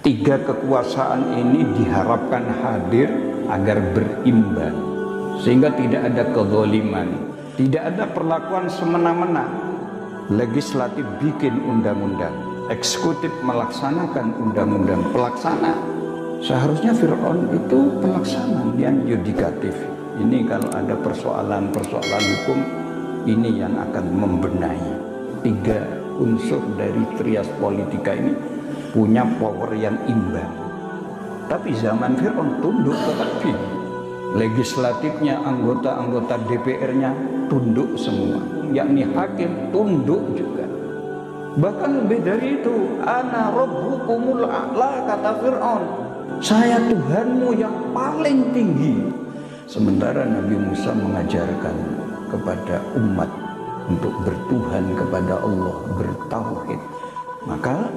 Tiga kekuasaan ini diharapkan hadir agar berimbang, sehingga tidak ada kezaliman, tidak ada perlakuan semena-mena. Legislatif bikin undang-undang, eksekutif melaksanakan undang-undang. Pelaksana seharusnya Fir'aun itu pelaksana yang yudikatif. Ini kalau ada persoalan-persoalan hukum, ini yang akan membenahi. Tiga unsur dari trias politika ini punya power yang imbang. Tapi zaman Fir'aun tunduk tetapi legislatifnya, anggota-anggota DPR-nya tunduk semua, yakni hakim tunduk juga. Bahkan lebih dari itu, ana rabbukumul a'la, kata Fir'aun, saya Tuhanmu yang paling tinggi. Sementara Nabi Musa mengajarkan kepada umat untuk bertuhan kepada Allah, bertauhid. Maka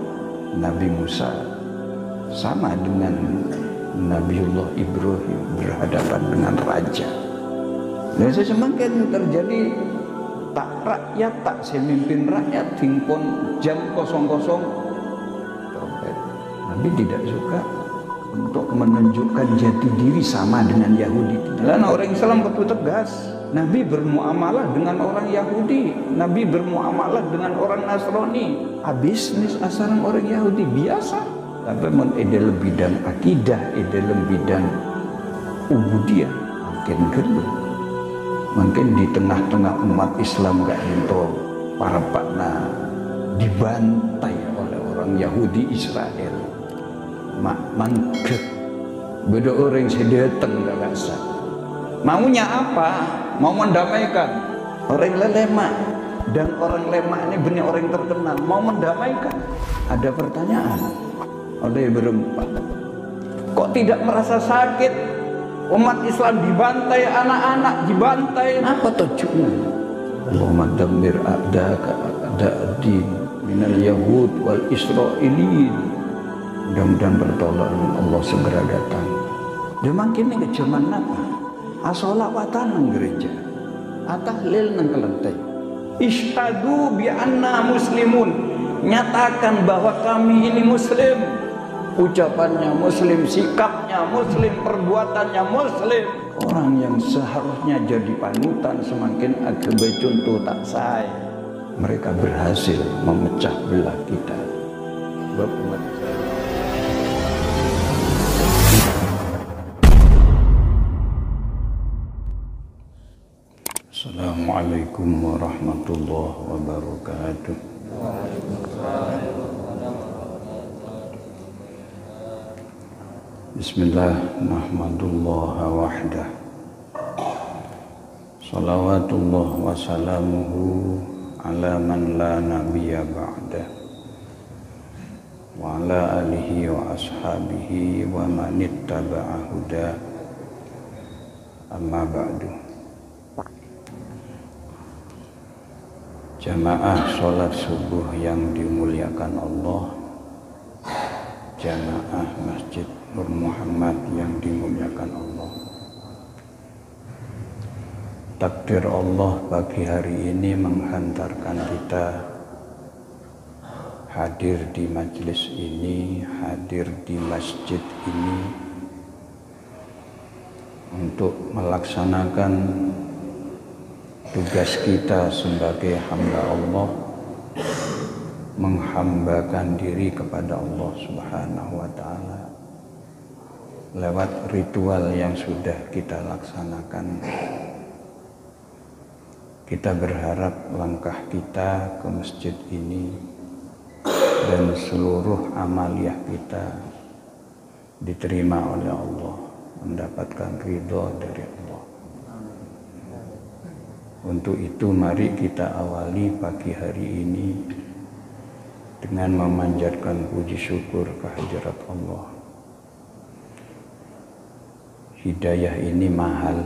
Nabi Musa sama dengan Nabiullah Ibrahim berhadapan dengan raja. Dan semakin terjadi tak rakyat, tak semimpin rakyat, hingpun jam kosong-kosong trompet. Nabi tidak suka untuk menunjukkan jati diri sama dengan Yahudi. Dan orang Islam betul tegas. Nabi bermuamalah dengan orang Yahudi, Nabi bermuamalah dengan orang Nasrani. Bisnis asalan orang Yahudi biasa. Tapi dalam bidang akidah, dalam bidang ubudiyah makin gelap. Mungkin di tengah-tengah umat Islam gak itu para pakna dibantai oleh orang Yahudi Israel. Mangkep beda orang sedateng gak rasa. Maunya apa? Mau mendamaikan orang lemak, dan orang lemak ini benih orang terkenal, mau mendamaikan. Ada pertanyaan oleh berempat, kok tidak merasa sakit? Umat Islam dibantai, anak-anak dibantai, apa tujuannya? Allahumma dammir a'daka a'da'ad-din minal yahud wal israilin. Mudah-mudahan pertolongan Allah segera datang. Demakin ini ke zaman apa? Asolawatan nang gereja, atahlil nang kelentai. Ishtadu bi anna muslimun, nyatakan bahwa kami ini muslim. Ucapannya muslim, sikapnya muslim, perbuatannya muslim. Orang yang seharusnya jadi panutan semakin agak contoh tak saya. Mereka berhasil memecah belah kita. Bapak Assalamualaikum warahmatullahi wabarakatuh. Bismillah, nahmadullah wahdah, salawatullah wa salamuhu ala man la nabiyya ba'dah, wa ala alihi wa ashabihi wa man ittaba'a huda, amma ba'du. Jamaah sholat subuh yang dimuliakan Allah, jamaah Masjid Nur Muhammad yang dimuliakan Allah. Takdir Allah pagi hari ini menghantarkan kita hadir di majelis ini, hadir di masjid ini untuk melaksanakan tugas kita sebagai hamba Allah, menghambakan diri kepada Allah Subhanahu wa ta'ala lewat ritual yang sudah kita laksanakan. Kita berharap langkah kita ke masjid ini dan seluruh amaliyah kita diterima oleh Allah, mendapatkan ridho dari Allah. Untuk itu mari kita awali pagi hari ini dengan memanjatkan puji syukur kehadirat Allah. Hidayah ini mahal.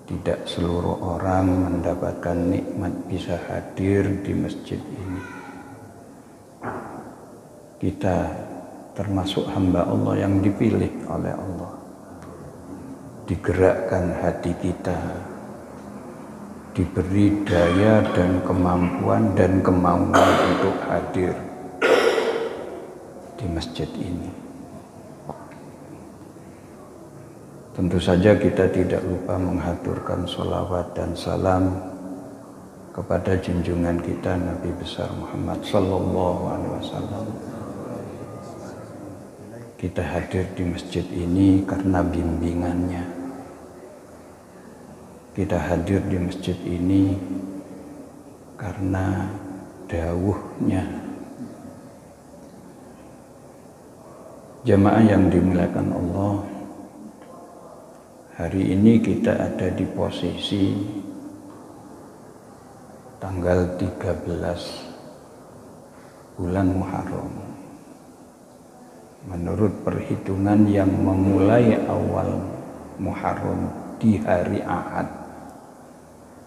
Tidak seluruh orang mendapatkan nikmat bisa hadir di masjid ini. Kita termasuk hamba Allah yang dipilih oleh Allah. Digerakkan hati kita, diberi daya dan kemampuan dan kemauan untuk hadir di masjid ini. Tentu saja kita tidak lupa menghaturkan sholawat dan salam kepada junjungan kita Nabi besar Muhammad sallallahu alaihi wasallam. Kita hadir di masjid ini karena bimbingannya. Kita hadir di masjid ini karena dawuhnya. Jamaah yang dimuliakan Allah, hari ini kita ada di posisi tanggal 13 bulan Muharram. Menurut perhitungan yang memulai awal Muharram di hari Ahad,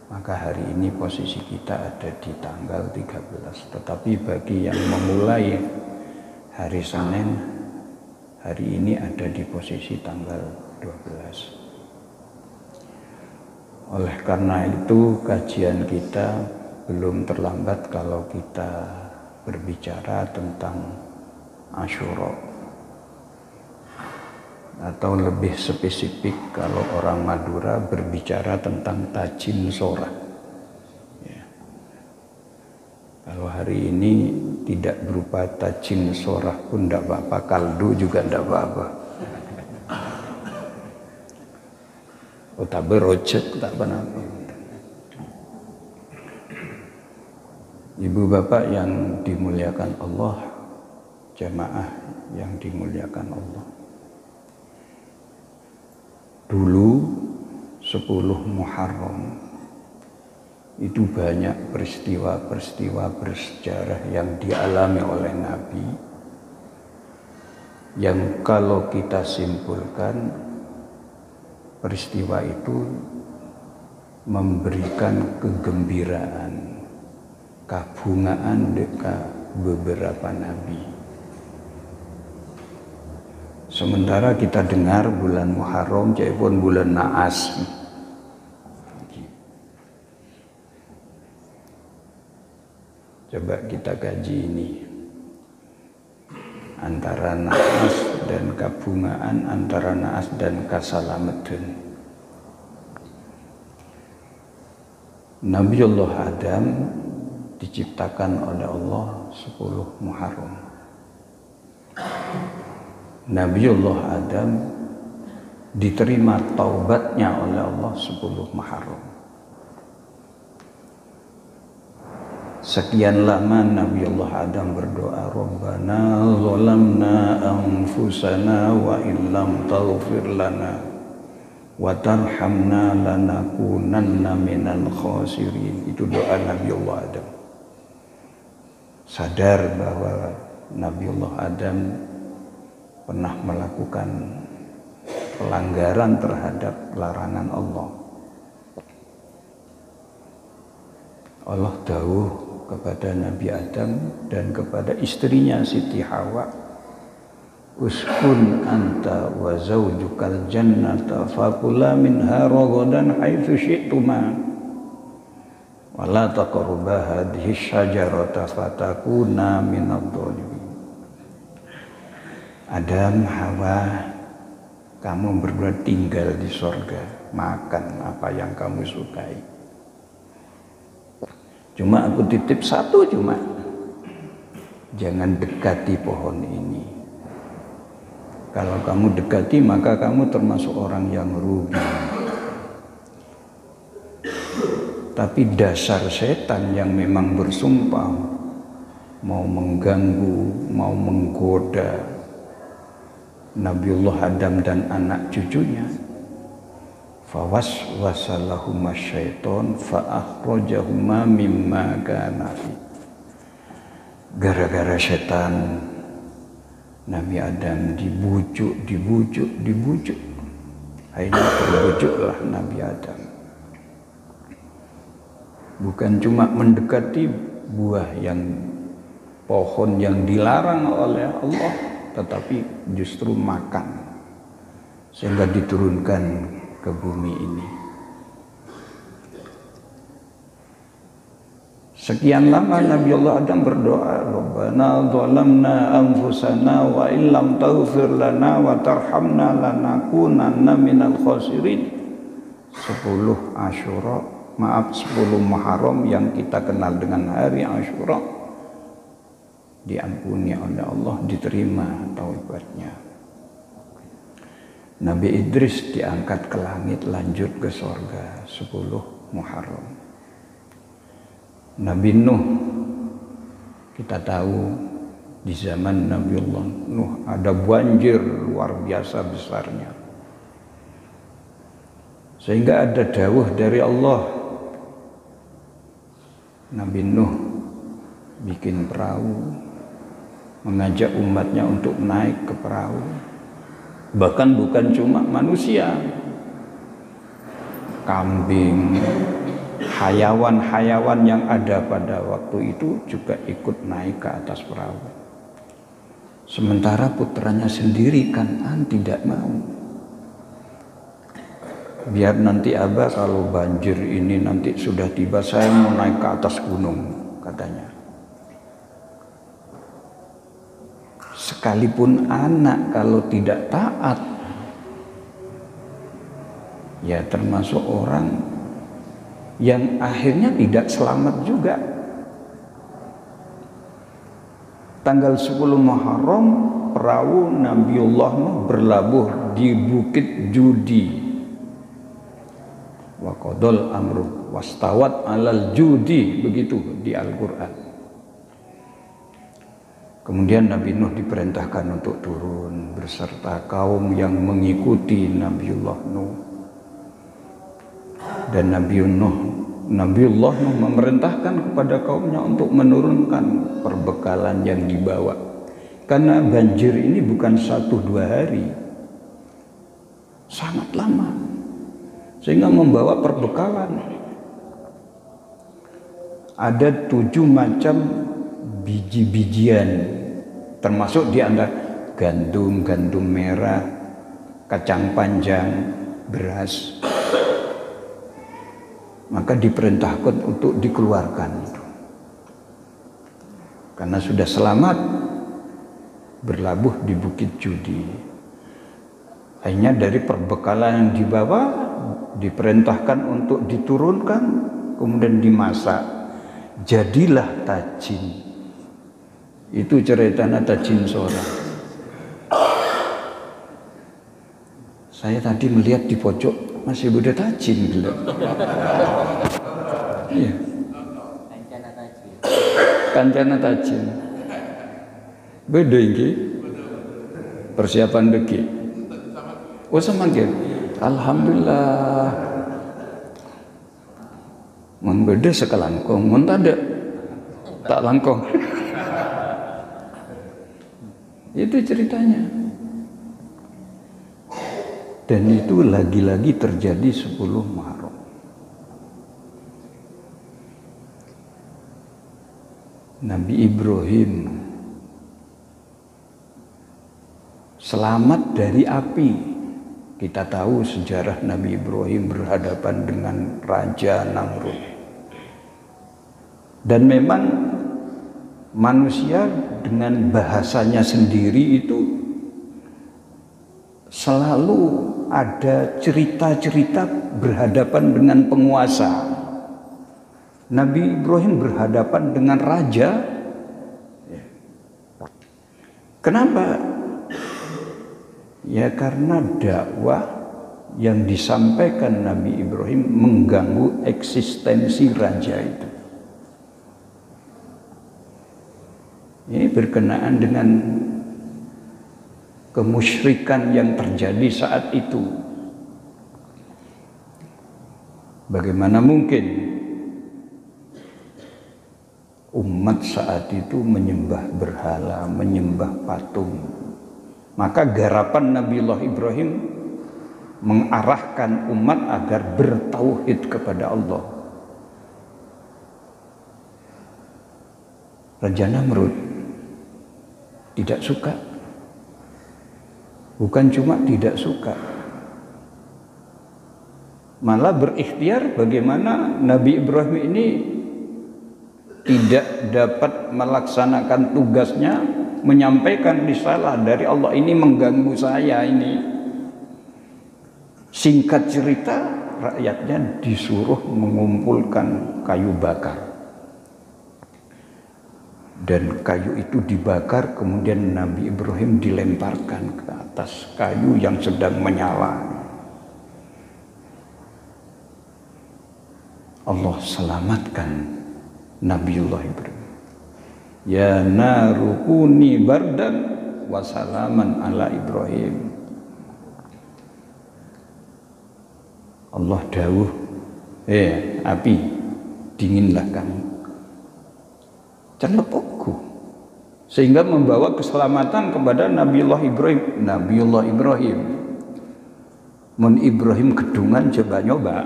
maka hari ini posisi kita ada di tanggal 13. Tetapi bagi yang memulai hari Senin, hari ini ada di posisi tanggal 12. Oleh karena itu kajian kita belum terlambat kalau kita berbicara tentang Asyura. Atau lebih spesifik kalau orang Madura berbicara tentang tajin sora. Ya. Kalau hari ini tidak berupa tajin sora pun tidak apa-apa, kaldu juga tidak apa-apa. Otabe rojek tak apa-apa. Ibu bapak yang dimuliakan Allah, jamaah yang dimuliakan Allah. Dulu 10 Muharram itu banyak peristiwa-peristiwa bersejarah yang dialami oleh Nabi, yang kalau kita simpulkan peristiwa itu memberikan kegembiraan, kabungaan dekat beberapa nabi. Sementara kita dengar bulan Muharram jaipun bulan naas. Coba kita kaji ini. Antara naas dan kabungaan, antara naas dan kasalametun. Nabiullah Adam diciptakan oleh Allah 10 Muharram. Nabiullah Adam diterima taubatnya oleh Allah 10 Muharram. Sekian lama Nabiullah Adam berdoa, Rabbana zalamna anfusana wa illam taghfir lana wa tarhamna lanakunanna minal khasirin. Itu doa Nabiullah Adam. Sadar bahwa Nabiullah Adam pernah melakukan pelanggaran terhadap larangan Allah. Allah dawuh kepada Nabi Adam dan kepada istrinya Siti Hawa, uskun anta wa zawjukal jannata fakula minha ragadan haitsu syi'tuma wa la taqrabu hadhihi syajarata fatakuna minadh dhalimin. Adam, Hawa, kamu berdua tinggal di sorga, makan apa yang kamu sukai. Cuma aku titip satu cuma, jangan dekati pohon ini. Kalau kamu dekati maka kamu termasuk orang yang rugi. Tapi dasar setan yang memang bersumpah mau mengganggu, mau menggoda Nabiullah Adam dan anak cucunya, fawaswasa lahuma syaiton fa'akhrajahuma mimma kana fi. Gara-gara setan Nabi Adam dibujuk, akhirnya terbujuklah Nabi Adam. Bukan cuma mendekati buah yang pohon yang dilarang oleh Allah, tetapi justru makan, sehingga diturunkan ke bumi ini. Sekian lama Nabi Allah Adam berdoa, Rabbana zalamna anfusana wa illam taghfir lana wa tarhamna lanakunanna minal khasirin. 10 Asyura, maaf 10 Muharram yang kita kenal dengan hari Asyura, diampuni oleh Allah, diterima taubatnya. Nabi Idris diangkat ke langit, lanjut ke surga 10 Muharram. Nabi Nuh, kita tahu di zaman Nabiullah Nuh ada banjir luar biasa besarnya, sehingga ada dawuh dari Allah, Nabi Nuh bikin perahu, mengajak umatnya untuk naik ke perahu. Bahkan bukan cuma manusia, kambing, hayawan-hayawan yang ada pada waktu itu juga ikut naik ke atas perahu. Sementara putranya sendiri Kan'an tidak mau. Biar nanti Abah kalau banjir ini nanti sudah tiba, saya mau naik ke atas gunung, katanya. Sekalipun anak kalau tidak taat, ya termasuk orang yang akhirnya tidak selamat juga. Tanggal 10 Muharram perahu Nabiullah Nuh berlabuh di Bukit Judi. Wa qadal amru wastawat alal judi, begitu di Al-Qur'an. Kemudian Nabi Nuh diperintahkan untuk turun beserta kaum yang mengikuti Nabiullah Nuh. Dan Nabiullah Nuh memerintahkan kepada kaumnya untuk menurunkan perbekalan yang dibawa, karena banjir ini bukan 1-2 hari, sangat lama, sehingga membawa perbekalan. Ada 7 macam biji-bijian, termasuk di antara gandum, gandum merah, kacang panjang, beras. Maka diperintahkan untuk dikeluarkan itu, karena sudah selamat berlabuh di Bukit Judi. Hanya dari perbekalan yang dibawa diperintahkan untuk diturunkan, kemudian dimasak, jadilah tajin. Itu ceritanya tajin sora. Saya tadi melihat di pojok masih Buddha tajin gitu. Iya. Kancana tajin. Beda iki. Persiapan deki. Oh semakin. Alhamdulillah. Mun beda sekelangkong, mun tada tak langkong. Itu ceritanya. Dan itu lagi-lagi terjadi 10 Muharram. Nabi Ibrahim selamat dari api. Kita tahu sejarah Nabi Ibrahim berhadapan dengan Raja Namrud. Dan memang manusia dengan bahasanya sendiri itu selalu ada cerita-cerita berhadapan dengan penguasa. Nabi Ibrahim berhadapan dengan raja. Kenapa? Ya karena dakwah yang disampaikan Nabi Ibrahim mengganggu eksistensi raja itu. Ini berkenaan dengan kemusyrikan yang terjadi saat itu. Bagaimana mungkin umat saat itu menyembah berhala, menyembah patung? Maka garapan Nabiullah Ibrahim mengarahkan umat agar bertauhid kepada Allah. Raja Namrud tidak suka. Bukan cuma tidak suka, malah berikhtiar bagaimana Nabi Ibrahim ini tidak dapat melaksanakan tugasnya menyampaikan risalah dari Allah. Ini mengganggu saya ini. Singkat cerita, rakyatnya disuruh mengumpulkan kayu bakar. Dan kayu itu dibakar, kemudian Nabi Ibrahim dilemparkan ke atas kayu yang sedang menyala. Allah selamatkan Nabiullah Ibrahim. Ya naru kuni bardan wa salaman ala Ibrahim. Allah dawuh, api, dinginlah kamu, celepukku, sehingga membawa keselamatan kepada Nabiullah Ibrahim. Nabiullah Ibrahim, mun Ibrahim kedungan coba nyoba,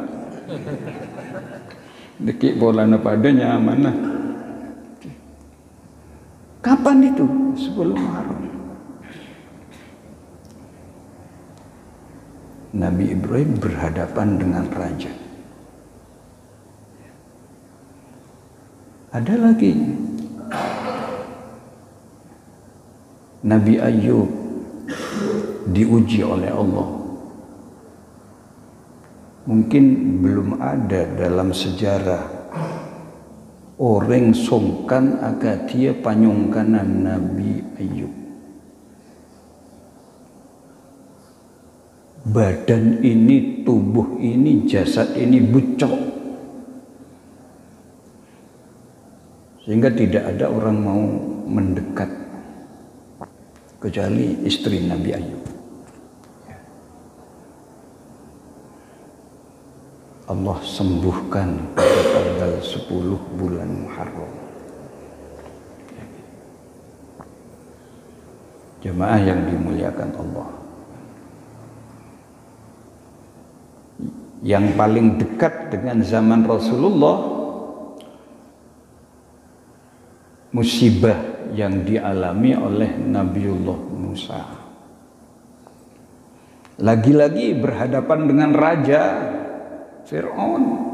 deki bolana padanya mana? Kapan itu? Sebelum Muharram. Nabi Ibrahim berhadapan dengan raja. Ada lagi Nabi Ayub diuji oleh Allah. Mungkin belum ada dalam sejarah orang songkan agadia panyongkanan Nabi Ayub. Badan ini, tubuh ini, jasad ini bucok, sehingga tidak ada orang mau mendekat kecuali istri Nabi Ayub. Allah sembuhkan pada tanggal 10 bulan Muharram. Jemaah yang dimuliakan Allah, yang paling dekat dengan zaman Rasulullah, musibah yang dialami oleh Nabiullah Musa. Lagi-lagi berhadapan dengan Raja Fir'aun.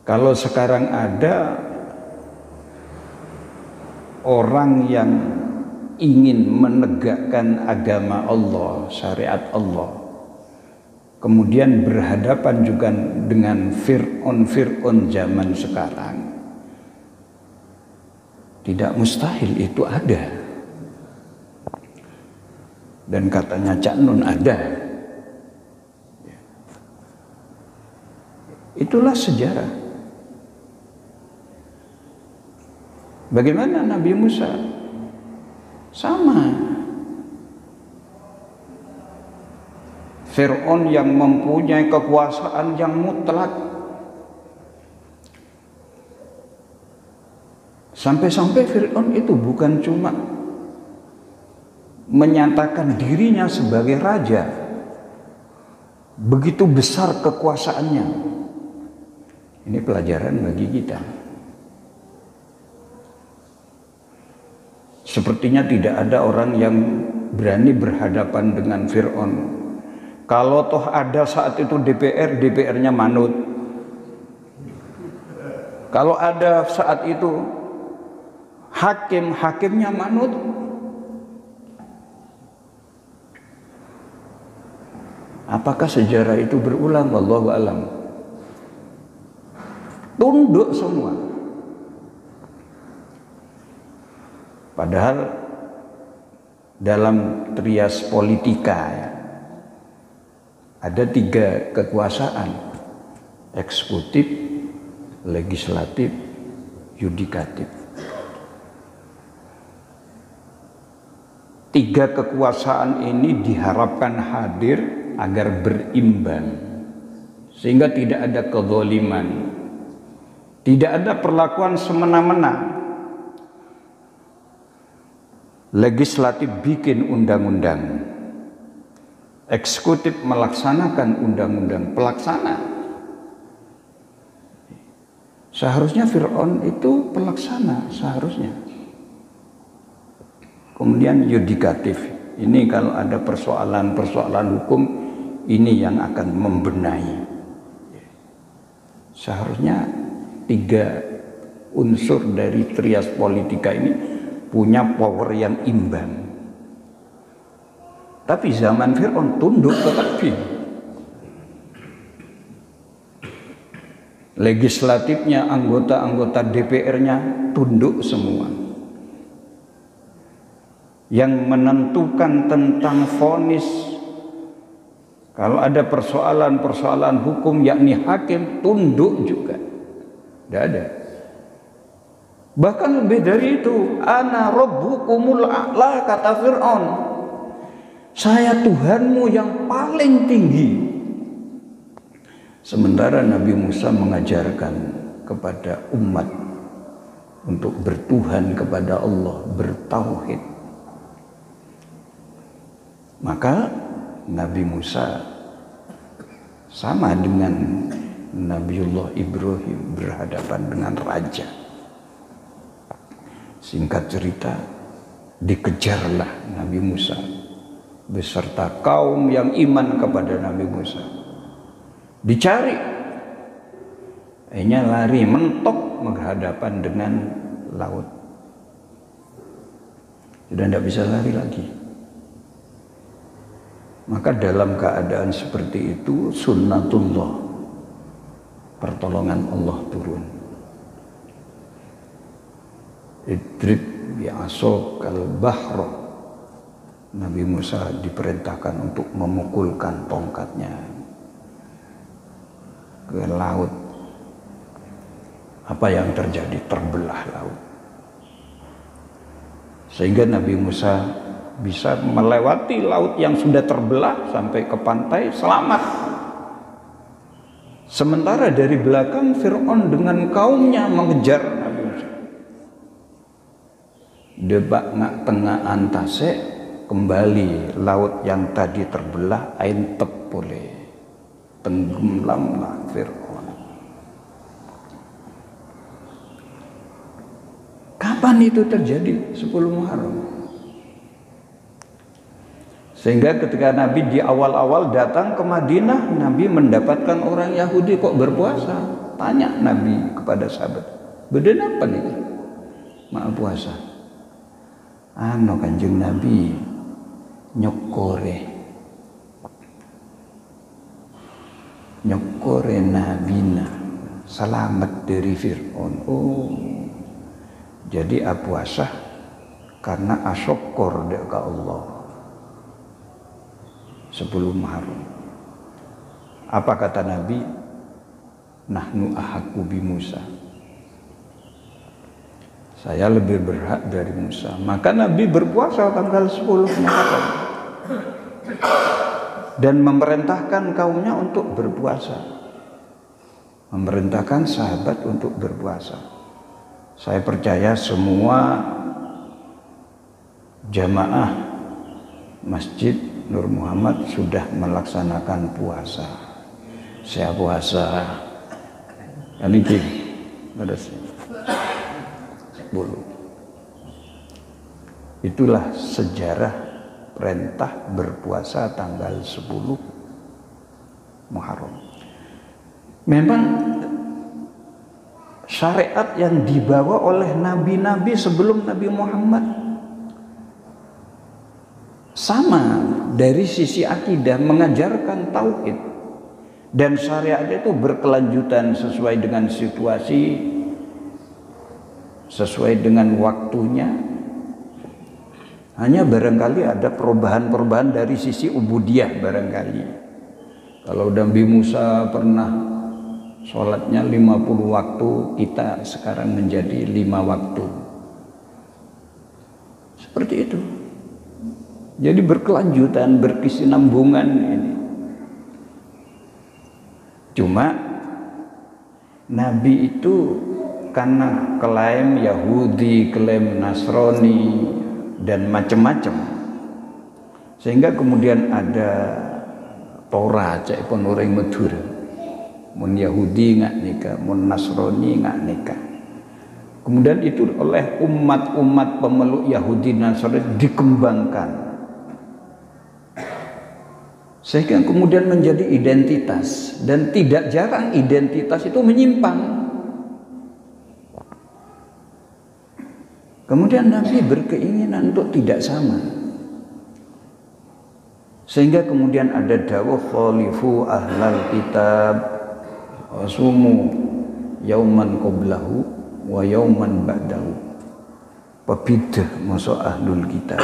Kalau sekarang ada orang yang ingin menegakkan agama Allah, syariat Allah, kemudian berhadapan juga dengan Fir'aun zaman sekarang, tidak mustahil itu ada. Dan katanya Cak Nun ada. Itulah sejarah. Bagaimana Nabi Musa? Sama. Fir'aun yang mempunyai kekuasaan yang mutlak, sampai-sampai Fir'aun itu bukan cuma menyatakan dirinya sebagai raja, begitu besar kekuasaannya. Ini pelajaran bagi kita. Sepertinya tidak ada orang yang berani berhadapan dengan Fir'aun. Kalau toh ada saat itu DPR, DPR-nya manut. Kalau ada saat itu hakim, hakimnya manut. Apakah sejarah itu berulang? Wallahu a'lam. Tunduk semua. Padahal dalam trias politika ya, ada 3 kekuasaan: eksekutif, legislatif, yudikatif. 3 kekuasaan ini diharapkan hadir agar berimbang, sehingga tidak ada kezaliman, tidak ada perlakuan semena-mena. Legislatif bikin undang-undang, eksekutif melaksanakan undang-undang, pelaksana. Seharusnya Fir'aun itu pelaksana, seharusnya. Kemudian yudikatif. Ini kalau ada persoalan-persoalan hukum, ini yang akan membenahi. Seharusnya 3 unsur dari trias politika ini punya power yang imbang. Tapi zaman Fir'aun tunduk ke takdir. Legislatifnya, anggota-anggota DPR-nya tunduk semua. Yang menentukan tentang vonis, kalau ada persoalan-persoalan hukum yakni hakim, tunduk juga. Tidak ada. Bahkan lebih dari itu, ana rabbukumul a'la, kata Fir'aun. Saya Tuhanmu yang paling tinggi. Sementara Nabi Musa mengajarkan kepada umat untuk bertuhan kepada Allah, bertauhid. Maka Nabi Musa sama dengan Nabiullah Ibrahim berhadapan dengan raja. Singkat cerita, dikejarlah Nabi Musa beserta kaum yang iman kepada Nabi Musa. Dicari, akhirnya lari mentok menghadapan dengan laut. Sudah tidak bisa lari lagi. Maka dalam keadaan seperti itu, sunnatullah, pertolongan Allah turun. Idrib bi'asok al-bahro. Nabi Musa diperintahkan untuk memukulkan tongkatnya ke laut. Apa yang terjadi? Terbelah laut. Sehingga Nabi Musa bisa melewati laut yang sudah terbelah sampai ke pantai selamat. Sementara dari belakang Fir'aun dengan kaumnya mengejar Nabi Musa. Debak ngak tengah antase, kembali laut yang tadi terbelah ain tepole. Tenggelamlah Fir'aun. Kapan itu terjadi? 10 Muharram. Sehingga ketika Nabi di awal-awal datang ke Madinah, Nabi mendapatkan orang Yahudi kok berpuasa. Tanya Nabi kepada sahabat, beden apa nih? Maaf puasa. Kanjeng Nabi nyokore nabina, selamat dari Fir'aun. Oh, jadi puasa karena asyukur ke Allah. 10 Muharram. Apa kata Nabi? Nahnu ahaqqu bi Musa. Saya lebih berhak dari Musa. Maka Nabi berpuasa tanggal 10 Muharram. Dan memerintahkan kaumnya untuk berpuasa. Memerintahkan sahabat untuk berpuasa. Saya percaya semua jamaah Masjid Nur Muhammad sudah melaksanakan puasa. Saya puasa. Ini ada 10. Itulah sejarah perintah berpuasa tanggal 10 Muharram. Memang syariat yang dibawa oleh nabi-nabi sebelum Nabi Muhammad sama dari sisi akidah, mengajarkan tauhid, dan syariat itu berkelanjutan sesuai dengan situasi, sesuai dengan waktunya. Hanya barangkali ada perubahan-perubahan dari sisi ubudiyah barangkali. Kalau Nabi Musa pernah sholatnya 50 waktu, kita sekarang menjadi 5 waktu. Seperti itu. Jadi berkelanjutan, berkesinambungan ini. Cuma Nabi itu karena klaim Yahudi, klaim Nasrani, dan macam-macam, sehingga kemudian ada Torah cek pun orang Madura mun Yahudi nggak nikah, mun Nasrani nggak nikah. Kemudian itu oleh umat-umat pemeluk Yahudi Nasrani dikembangkan, sehingga kemudian menjadi identitas, dan tidak jarang identitas itu menyimpang. Kemudian Nabi berkeinginan untuk tidak sama, sehingga kemudian ada dawuh khalifu ahlal kitab wasumu yauman qablahu wa yauman ba'dahu. Pebidah masa ahlul kitab,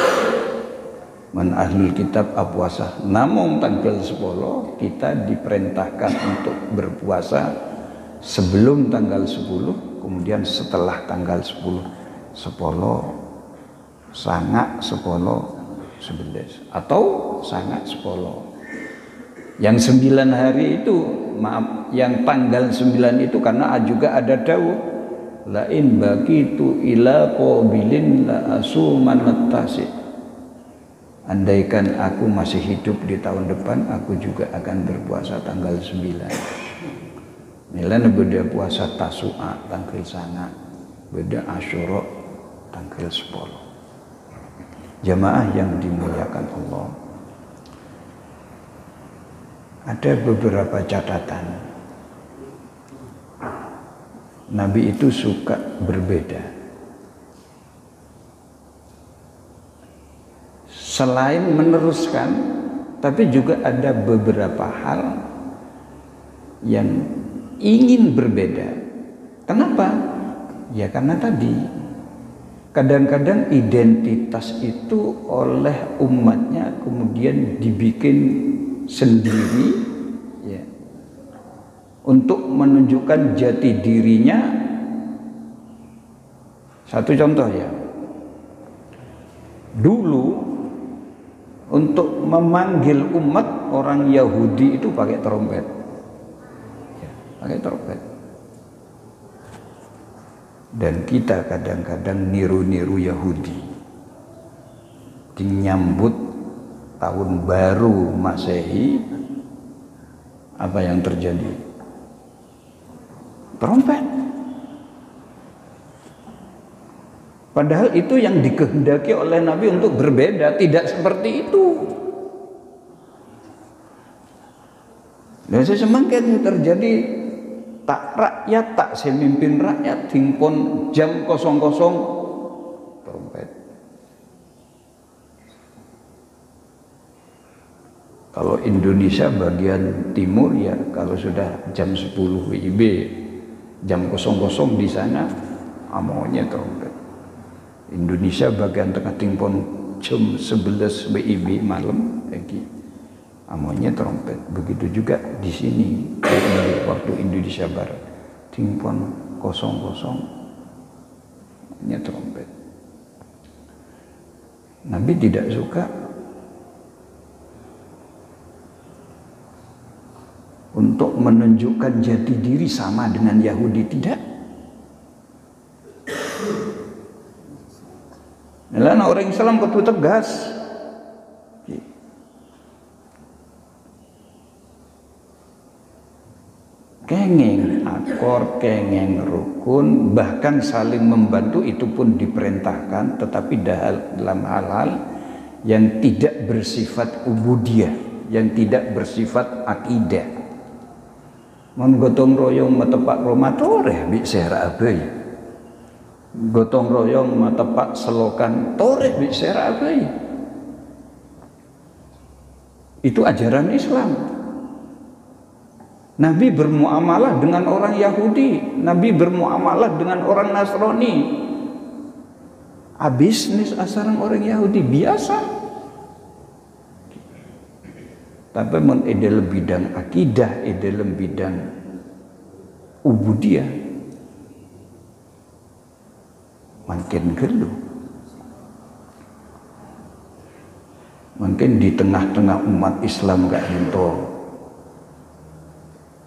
man ahlul kitab puasa namung tanggal 10, kita diperintahkan untuk berpuasa sebelum tanggal 10, kemudian setelah tanggal 10 sangak 10 11 atau sangak 10. Yang 9 hari itu, maaf, yang tanggal 9 itu karena juga ada dawuh lain bagitu ila qabilin la asuman tasi. Andaikan aku masih hidup di tahun depan, aku juga akan berpuasa tanggal 9. Nilai beda puasa Tasu'a tanggal sanga, beda Asyura tanggal 10. Jamaah yang dimuliakan Allah, ada beberapa catatan. Nabi itu suka berbeda. Selain meneruskan, tapi juga ada beberapa hal yang ingin berbeda. Kenapa? Ya karena tadi kadang-kadang identitas itu oleh umatnya kemudian dibikin sendiri, ya, untuk menunjukkan jati dirinya. Satu contoh ya, dulu untuk memanggil umat orang Yahudi itu pakai trompet, ya, pakai trompet. Dan kita kadang-kadang niru-niru Yahudi, dinyambut tahun baru Masehi, apa yang terjadi? Trompet. Padahal itu yang dikehendaki oleh Nabi untuk berbeda, tidak seperti itu. Dan semakin terjadi tak rakyat, tak semimpin rakyat, timpun jam 00 trompet. Kalau Indonesia bagian timur ya, kalau sudah jam 10 WIB, jam 00 di sana amaunya trompet. Indonesia bagian tengah timpun jam 11 WIB malam lagi amaunya trompet. Begitu juga di sini waktu Indonesia Barat timpun 00 nya trompet. Nabi tidak suka untuk menunjukkan jati diri sama dengan Yahudi, tidak. Nah, orang Islam kudu tegas. Kenging akor, kenging rukun, bahkan saling membantu itu pun diperintahkan, tetapi dalam hal-hal yang tidak bersifat ubudiyah, yang tidak bersifat akidah. Mon gotong royong matepak romatore bi sera abai. Gotong royong matepak selokan tore bi sera abai. Itu ajaran Islam. Nabi bermuamalah dengan orang Yahudi, Nabi bermuamalah dengan orang Nasrani. Bisnis asaran orang Yahudi biasa. Tapi men dalam bidang akidah, dalam bidang ubudiyah makin gelu. Mungkin di tengah-tengah umat Islam gak ento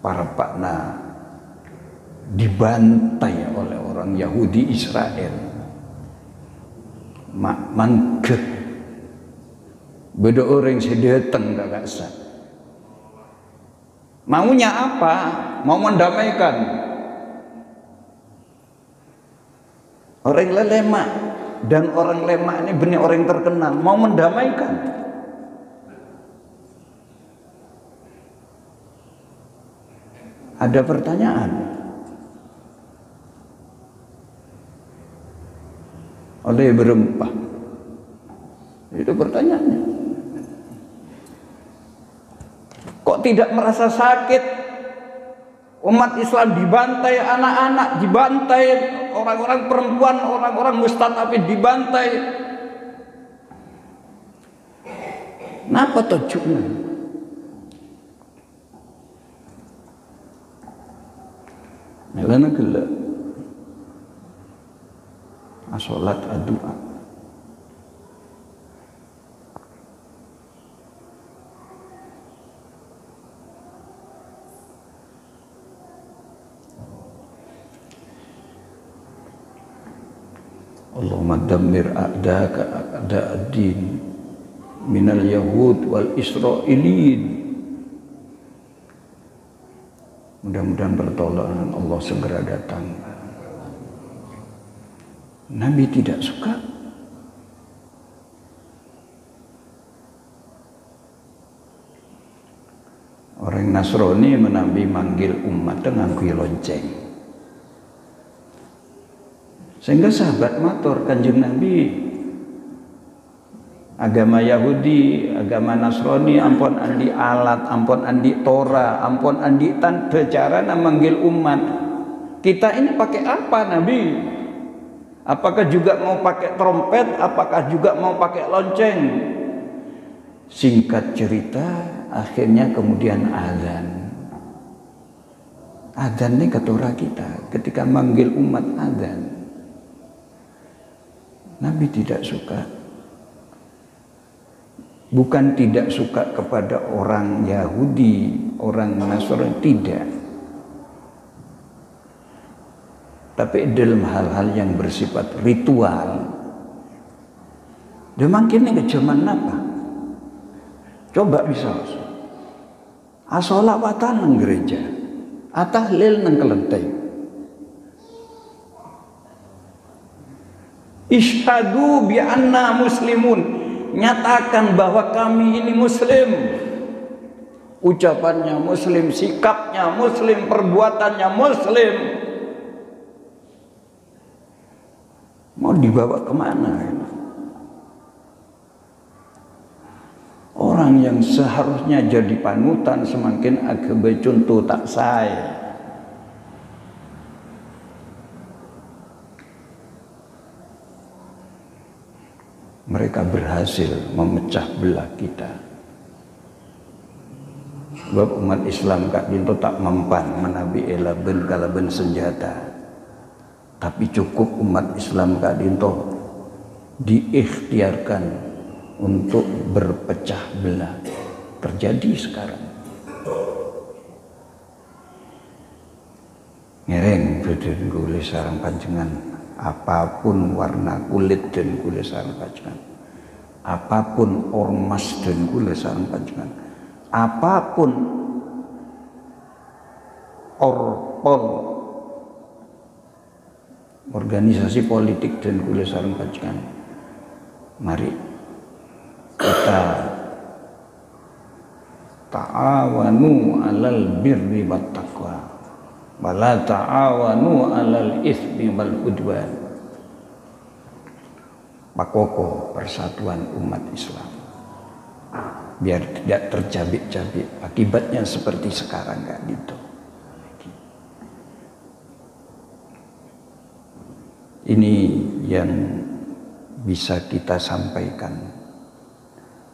para pakna dibantai oleh orang Yahudi Israel. Mangkek beda orang sedatang gak sah. Maunya apa? Mau mendamaikan. Orang lemak dan orang lemak ini benar orang terkenal, mau mendamaikan. Ada pertanyaan oleh berempah. Itu pertanyaannya. Kok tidak merasa sakit? Umat Islam dibantai, anak-anak dibantai, orang-orang perempuan, orang-orang mustadafin dibantai. Napa tujuannya? Melana gelak. Asolat adua. Allahumma dammir a'daka a'da'ad-din minal yahud wal israilin. Mudah-mudahan pertolongan Allah segera datang. Nabi tidak suka. Orang Nasrani menabi manggil umat dengan kui lonceng. Sehingga sahabat matur Kanjeng Nabi, agama Yahudi, agama Nasrani, ampun andi alat, ampun andi Torah, ampun andi tanda cara memanggil umat. Kita ini pakai apa Nabi? Apakah juga mau pakai trompet? Apakah juga mau pakai lonceng? Singkat cerita, akhirnya kemudian azan. Azan ini ketora kita ketika manggil umat azan. Nabi tidak suka. Bukan tidak suka kepada orang Yahudi, orang Nasrani, tidak. Tapi dalam hal-hal yang bersifat ritual. Demakin ini ke zaman apa? Coba bisa. Asolawatan nang gereja, atahlil nang kelenteng. Isyhadu bi anna muslimun, nyatakan bahwa kami ini muslim. Ucapannya muslim, sikapnya muslim, perbuatannya muslim. Mau dibawa kemana? Orang yang seharusnya jadi panutan semakin agak contoh tak saya. Mereka berhasil memecah belah kita. Sebab umat Islam Kak Dinto tak mempan menabi elaben kalaben senjata. Tapi cukup umat Islam Kak Dinto diikhtiarkan untuk berpecah belah. Terjadi sekarang. Ngereng beden kulit sarang panjenengan. Apapun warna kulit dan kulit sarang panjenengan, apapun ormas dan kulit sarang panjenengan, apapun orpol organisasi politik dan kulit sarang panjenengan, mari kita ta'awanu 'alal birri wat taqwa. Wala ta'awanu 'alal itsmi wal udwan. Pakoko persatuan umat Islam. Biar tidak tercabik-cabik. Akibatnya seperti sekarang Kak Dito. Ini yang bisa kita sampaikan.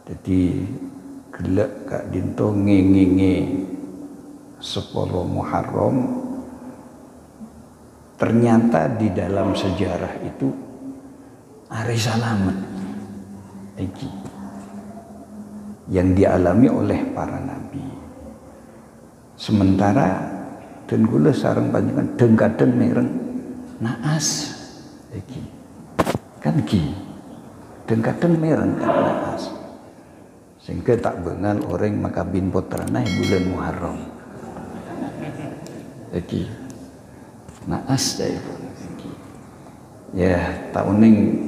Jadi gelek Kak Dinto ngenginge 10 Muharram. Ternyata di dalam sejarah itu hari salamet yang dialami oleh para nabi. Sementara dan gula sarang panjenengan dengkaden mereng naas kan dengkaden mereng kan naas. Sehingga tak bengal orang makabin putrana bulan Muharram. Iki naas ya ibu. Ya tak uning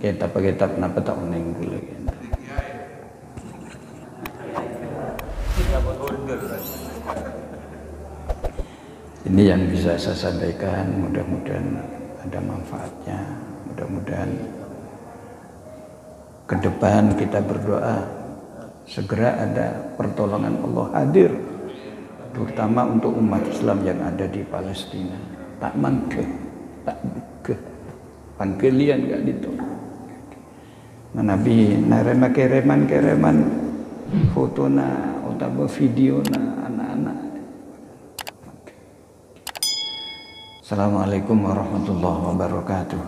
kitab napa tak uning kula. Ini yang bisa saya sampaikan, mudah-mudahan ada manfaatnya, mudah-mudahan ke depan kita berdoa segera ada pertolongan Allah hadir, terutama untuk umat Islam yang ada di Palestina. Tak mangke, tak buke, pangkelian gak ditolong. Nabi narema kereman fotona utawa videona anak-anak. Assalamualaikum warahmatullahi wabarakatuh.